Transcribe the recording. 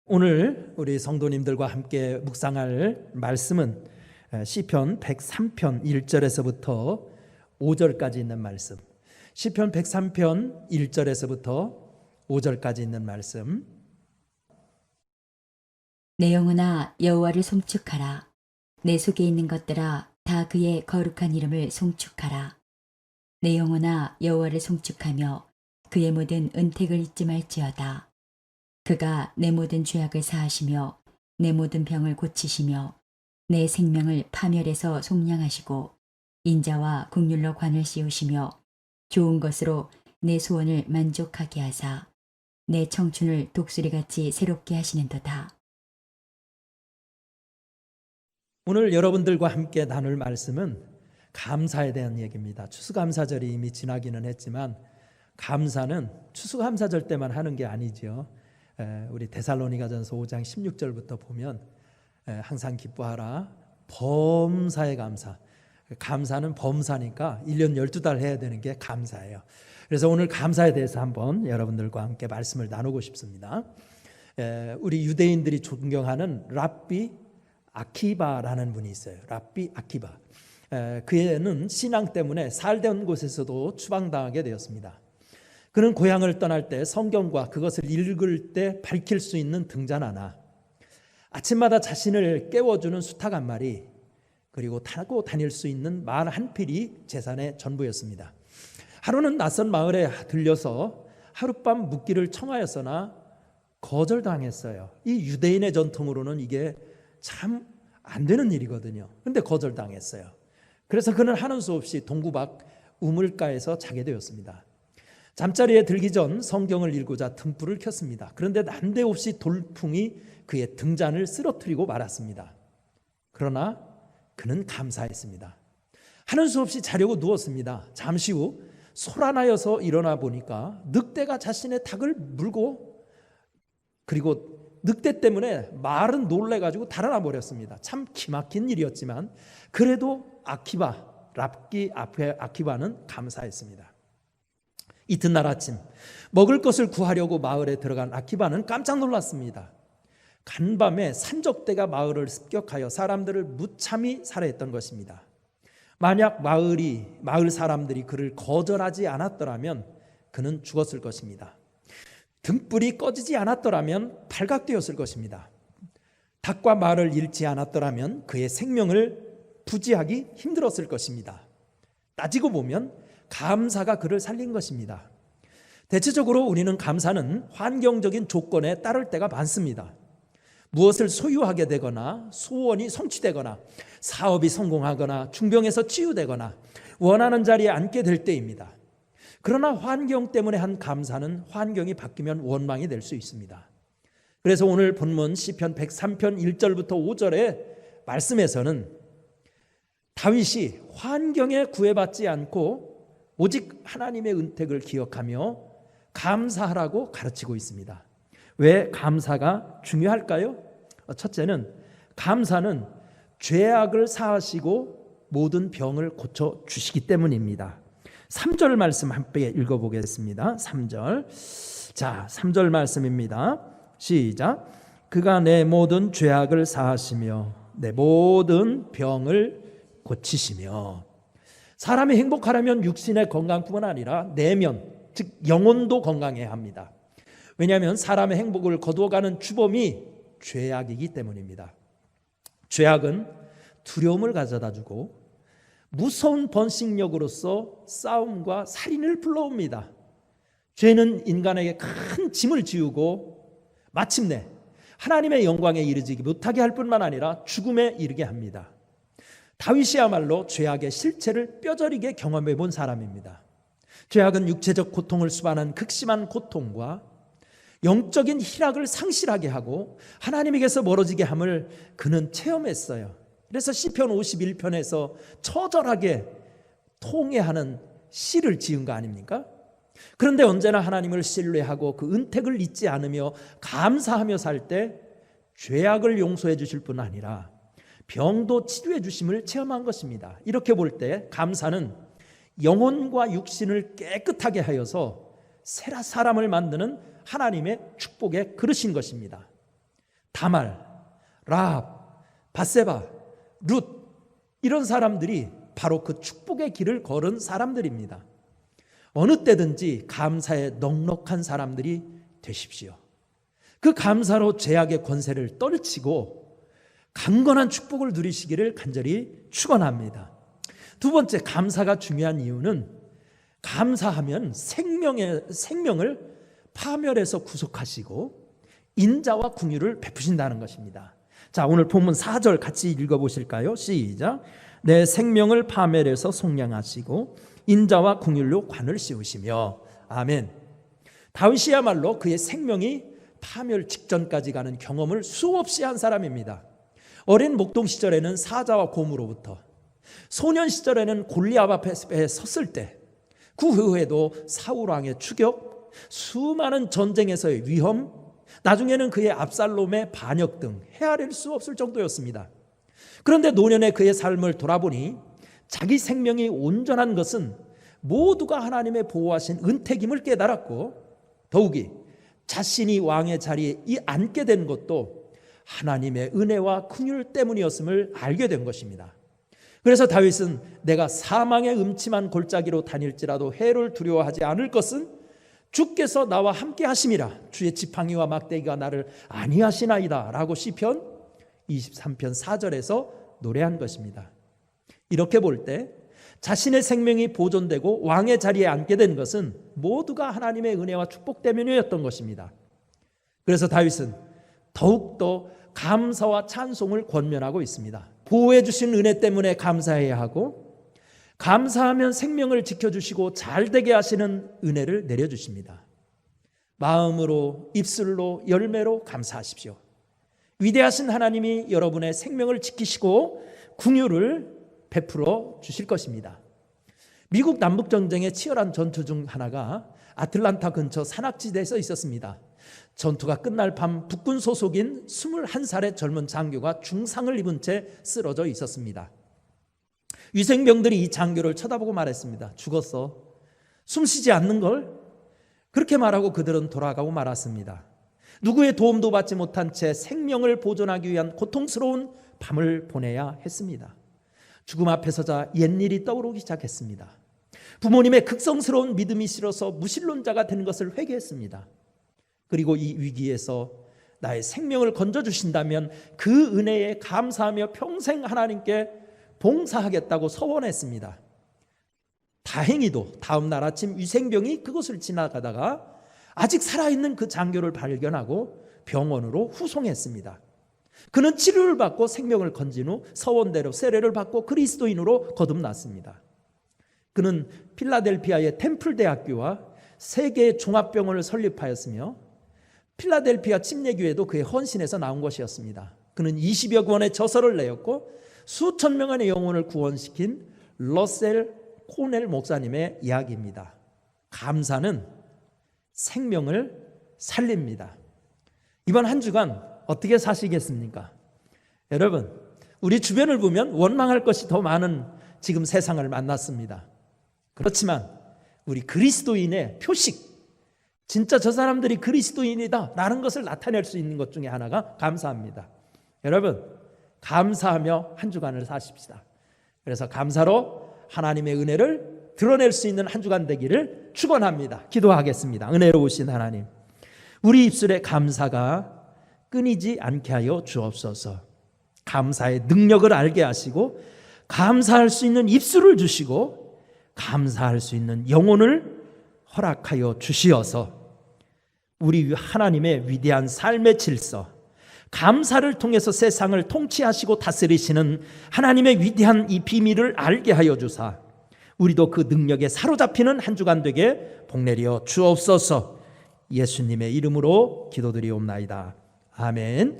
오늘 우리 성도님들과 함께 묵상할 말씀은 시편 103편 1절에서부터 5절까지 있는 말씀. 시편 103편 1절에서부터 5절까지 있는 말씀. 내 영혼아 여호와를 송축하라. 내 속에 있는 것들아 다 그의 거룩한 이름을 송축하라. 내 영혼아 여호와를 송축하며 그의 모든 은택을 잊지 말지어다. 그가 내 모든 죄악을 사하시며 내 모든 병을 고치시며 내 생명을 파멸에서 속량하시고 인자와 국률로 관을 씌우시며 좋은 것으로 내 소원을 만족하게 하사 내 청춘을 독수리같이 새롭게 하시는도다. 오늘 여러분들과 함께 나눌 말씀은 감사에 대한 얘기입니다. 추수감사절이 이미 지나기는 했지만 감사는 추수감사절 때만 하는 게 아니죠. 우리 데살로니가전서 5장 16절부터 보면 항상 기뻐하라 범사에 감사. 감사는 범사니까 1년 12달 해야 되는 게 감사예요. 그래서 오늘 감사에 대해서 한번 여러분들과 함께 말씀을 나누고 싶습니다. 우리 유대인들이 존경하는 랍비 아키바라는 분이 있어요. 랍비 아키바. 그는 신앙 때문에 살던 곳에서도 추방당하게 되었습니다. 그는 고향을 떠날 때 성경과 그것을 읽을 때 밝힐 수 있는 등잔 하나, 아침마다 자신을 깨워주는 수탉 한 마리, 그리고 타고 다닐 수 있는 말 한 필이 재산의 전부였습니다. 하루는 낯선 마을에 들려서 하룻밤 묵기를 청하였으나 거절당했어요. 이 유대인의 전통으로는 이게 참 안 되는 일이거든요. 근데 거절당했어요. 그래서 그는 하는 수 없이 동구박 우물가에서 자게 되었습니다. 잠자리에 들기 전 성경을 읽고자 등불을 켰습니다. 그런데 난데없이 돌풍이 그의 등잔을 쓰러뜨리고 말았습니다. 그러나 그는 감사했습니다. 하는 수 없이 자려고 누웠습니다. 잠시 후 소란하여서 일어나 보니까 늑대가 자신의 닭을 물고, 그리고 늑대 때문에 말은 놀래가지고 달아나 버렸습니다. 참 기막힌 일이었지만 그래도 랍비 아키바는 감사했습니다. 이튿날 아침 먹을 것을 구하려고 마을에 들어간 아키바는 깜짝 놀랐습니다. 간밤에 산적대가 마을을 습격하여 사람들을 무참히 살해했던 것입니다. 만약 마을 사람들이 그를 거절하지 않았더라면 그는 죽었을 것입니다. 등불이 꺼지지 않았더라면 발각되었을 것입니다. 닭과 말을 잃지 않았더라면 그의 생명을 부지하기 힘들었을 것입니다. 따지고 보면 감사가 그를 살린 것입니다. 대체적으로 우리는 감사는 환경적인 조건에 따를 때가 많습니다. 무엇을 소유하게 되거나 소원이 성취되거나 사업이 성공하거나 중병에서 치유되거나 원하는 자리에 앉게 될 때입니다. 그러나 환경 때문에 한 감사는 환경이 바뀌면 원망이 될 수 있습니다. 그래서 오늘 본문 시편 103편 1절부터 5절의 말씀에서는 다윗이 환경에 구애받지 않고 오직 하나님의 은택을 기억하며 감사하라고 가르치고 있습니다. 왜 감사가 중요할까요? 첫째는 감사는 죄악을 사하시고 모든 병을 고쳐주시기 때문입니다. 3절 말씀 함께 읽어보겠습니다. 3절. 자, 3절 말씀입니다. 시작. 그가 내 모든 죄악을 사하시며 내 모든 병을 고치시며. 사람이 행복하려면 육신의 건강뿐만 아니라 내면, 즉 영혼도 건강해야 합니다. 왜냐하면 사람의 행복을 거두어가는 주범이 죄악이기 때문입니다. 죄악은 두려움을 가져다주고 무서운 번식력으로서 싸움과 살인을 불러옵니다. 죄는 인간에게 큰 짐을 지우고 마침내 하나님의 영광에 이르지 못하게 할 뿐만 아니라 죽음에 이르게 합니다. 다윗이야말로 죄악의 실체를 뼈저리게 경험해 본 사람입니다. 죄악은 육체적 고통을 수반한 극심한 고통과 영적인 희락을 상실하게 하고 하나님에게서 멀어지게 함을 그는 체험했어요. 그래서 시편 51편에서 처절하게 통회하는 시를 지은 거 아닙니까? 그런데 언제나 하나님을 신뢰하고 그 은택을 잊지 않으며 감사하며 살 때 죄악을 용서해 주실 뿐 아니라 병도 치료해 주심을 체험한 것입니다. 이렇게 볼 때 감사는 영혼과 육신을 깨끗하게 하여서 사람을 만드는 하나님의 축복의 그릇인 것입니다. 다말, 라합, 밧세바, 룻 이런 사람들이 바로 그 축복의 길을 걸은 사람들입니다. 어느 때든지 감사에 넉넉한 사람들이 되십시오. 그 감사로 죄악의 권세를 떨치고 강건한 축복을 누리시기를 간절히 축원합니다. 두 번째, 감사가 중요한 이유는 감사하면 생명을 파멸해서 구속하시고 인자와 긍휼을 베푸신다는 것입니다. 자, 오늘 본문 4절 같이 읽어보실까요? 시작. 내 생명을 파멸해서 속량하시고 인자와 긍휼로 관을 씌우시며. 아멘. 다윗이야말로 그의 생명이 파멸 직전까지 가는 경험을 수없이 한 사람입니다. 어린 목동 시절에는 사자와 곰으로부터, 소년 시절에는 골리앗 앞에 섰을 때, 그 후에도 사울 왕의 추격, 수많은 전쟁에서의 위험, 나중에는 그의 압살롬의 반역 등 헤아릴 수 없을 정도였습니다. 그런데 노년의 그의 삶을 돌아보니 자기 생명이 온전한 것은 모두가 하나님의 보호하신 은택임을 깨달았고, 더욱이 자신이 왕의 자리에 앉게 된 것도 하나님의 은혜와 긍휼 때문이었음을 알게 된 것입니다. 그래서 다윗은 내가 사망의 음침한 골짜기로 다닐지라도 해를 두려워하지 않을 것은 주께서 나와 함께 하심이라. 주의 지팡이와 막대기가 나를 안위하시나이다 라고 시편 23편 4절에서 노래한 것입니다. 이렇게 볼 때 자신의 생명이 보존되고 왕의 자리에 앉게 된 것은 모두가 하나님의 은혜와 축복 때문이었던 것입니다. 그래서 다윗은 더욱더 감사와 찬송을 권면하고 있습니다. 보호해 주신 은혜 때문에 감사해야 하고, 감사하면 생명을 지켜주시고 잘되게 하시는 은혜를 내려주십니다. 마음으로, 입술로, 열매로 감사하십시오. 위대하신 하나님이 여러분의 생명을 지키시고 긍휼을 베풀어 주실 것입니다. 미국 남북전쟁의 치열한 전투 중 하나가 아틀란타 근처 산악지대에서 있었습니다. 전투가 끝날 밤 북군 소속인 21살의 젊은 장교가 중상을 입은 채 쓰러져 있었습니다. 위생병들이 이 장교를 쳐다보고 말했습니다. 죽었어. 숨쉬지 않는 걸? 그렇게 말하고 그들은 돌아가고 말았습니다. 누구의 도움도 받지 못한 채 생명을 보존하기 위한 고통스러운 밤을 보내야 했습니다. 죽음 앞에 서자 옛일이 떠오르기 시작했습니다. 부모님의 극성스러운 믿음이 싫어서 무신론자가 되는 것을 회개했습니다. 그리고 이 위기에서 나의 생명을 건져주신다면 그 은혜에 감사하며 평생 하나님께 봉사하겠다고 서원했습니다. 다행히도 다음 날 아침 위생병이 그곳을 지나가다가 아직 살아있는 그 장교를 발견하고 병원으로 후송했습니다. 그는 치료를 받고 생명을 건진 후 서원대로 세례를 받고 그리스도인으로 거듭났습니다. 그는 필라델피아의 템플 대학교와 세 개의 종합병원을 설립하였으며 필라델피아 침례교회도 그의 헌신에서 나온 것이었습니다. 그는 20여 권의 저서를 내었고 수천 명의 영혼을 구원시킨 러셀 코넬 목사님의 이야기입니다. 감사는 생명을 살립니다. 이번 한 주간 어떻게 사시겠습니까? 여러분, 우리 주변을 보면 원망할 것이 더 많은 지금 세상을 만났습니다. 그렇지만 우리 그리스도인의 표식, 진짜 저 사람들이 그리스도인이다 라는 것을 나타낼 수 있는 것 중에 하나가 감사합니다. 여러분, 감사하며 한 주간을 사십시다. 그래서 감사로 하나님의 은혜를 드러낼 수 있는 한 주간 되기를 축원합니다. 기도하겠습니다. 은혜로우신 하나님, 우리 입술에 감사가 끊이지 않게 하여 주옵소서. 감사의 능력을 알게 하시고 감사할 수 있는 입술을 주시고 감사할 수 있는 영혼을 허락하여 주시어서 우리 하나님의 위대한 삶의 질서, 감사를 통해서 세상을 통치하시고 다스리시는 하나님의 위대한 이 비밀을 알게 하여 주사 우리도 그 능력에 사로잡히는 한 주간 되게 복내려 주옵소서. 예수님의 이름으로 기도드리옵나이다. 아멘.